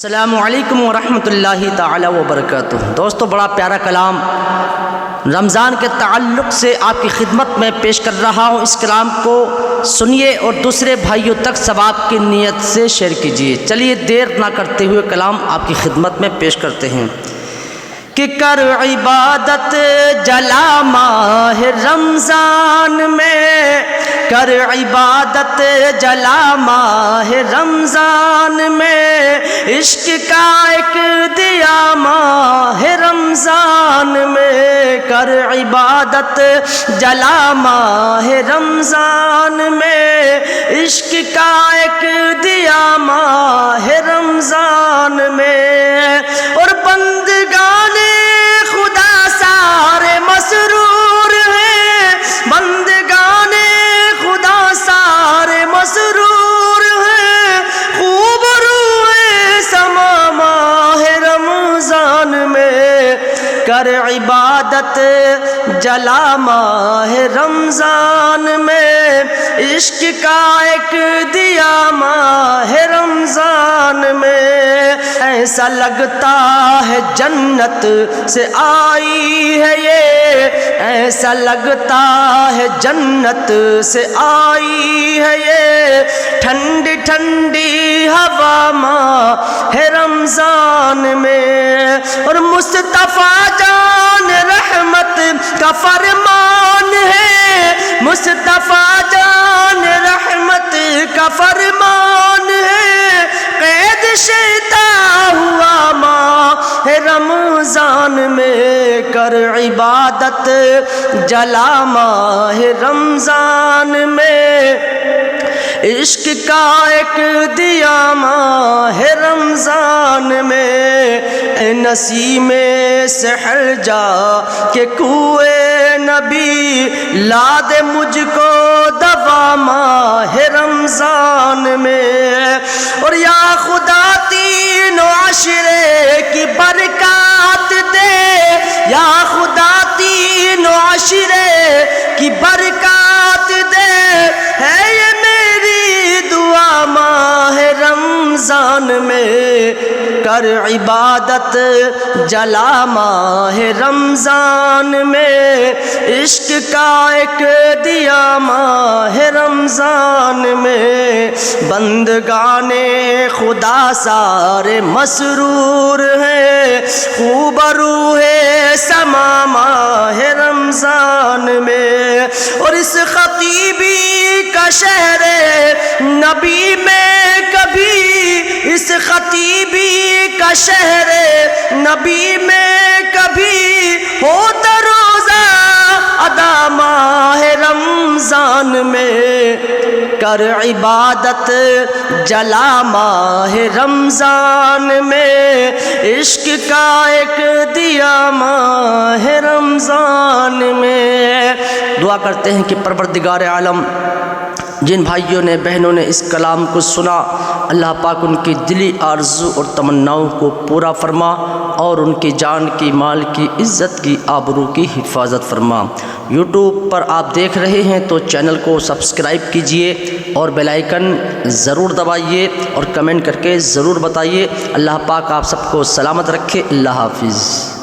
السلام علیکم ورحمۃ اللہ تعالی وبرکاتہ۔ دوستو، بڑا پیارا کلام رمضان کے تعلق سے آپ کی خدمت میں پیش کر رہا ہوں۔ اس کلام کو سنیے اور دوسرے بھائیوں تک ثواب کی نیت سے شیئر کیجیے۔ چلیے دیر نہ کرتے ہوئے کلام آپ کی خدمت میں پیش کرتے ہیں کہ کر عبادت جلا ماہ رمضان میں، کر عبادت جلا ماہ رمضان میں، عشق کا ایک دیا ماہ رمضان میں، کر عبادت جلا ماہ رمضان میں، عشق کا ایک دیا ماہ رمضان میں، اور بندگان خدا سارے مسرور ہیں، بندگان خدا سارے مسرور ہیں، خوب روئے سما ماہ رمضان میں، کر عبادت جلا ماہ رمضان میں، عشق کا ایک دیا ماہ رمضان میں، ایسا لگتا ہے جنت سے آئی ہے یہ، ایسا لگتا ہے جنت سے آئی ہے یہ، ٹھنڈی ٹھنڈی ہوا ماہ رمضان میں، اور مصطفیٰ جان رحمت کا فرمان ہے، مصطفیٰ جان رحمت کا فرمان ہے، قید شیطا ہوا ماہ رمضان میں، کر عبادت جلا ماہ رمضان میں، عشق کا ایک دیا ماہ رمضان میں، اے نسیم سحر جا کہ کوئے نبی لا دے مجھ کو دوا ماہ رمضان میں، اور یا خدا تینوں عشرے کی برکات دے، یا خدا تینوں عشرے کی برکات دے، ہے یہ میری دعا ماہ رمضان میں، کر عبادت جلا ماہ رمضان میں، عشق کا ایک دیا ماہ رمضان میں، بندگان خدا سارے مسرور ہیں، خوب روح سما ماہ رمضان میں، اور اس خطیبی کا شہر نبی میں کبھی، اس خطیبی کا شہر نبی میں کبھی ہوتا روزہ ادا ماہ رمضان میں، کر عبادت جلا ماہ رمضان میں، عشق کا ایک دیا ماہ رمضان میں۔ دعا کرتے ہیں کہ پروردگار عالم جن بھائیوں نے بہنوں نے اس کلام کو سنا، اللہ پاک ان کی دلی آرزو اور تمناؤں کو پورا فرما، اور ان کی جان کی، مال کی، عزت کی، آبرو کی حفاظت فرما۔ یوٹیوب پر آپ دیکھ رہے ہیں تو چینل کو سبسکرائب کیجئے اور بیل آئیکن ضرور دبائیے، اور کمنٹ کر کے ضرور بتائیے۔ اللہ پاک آپ سب کو سلامت رکھے۔ اللہ حافظ۔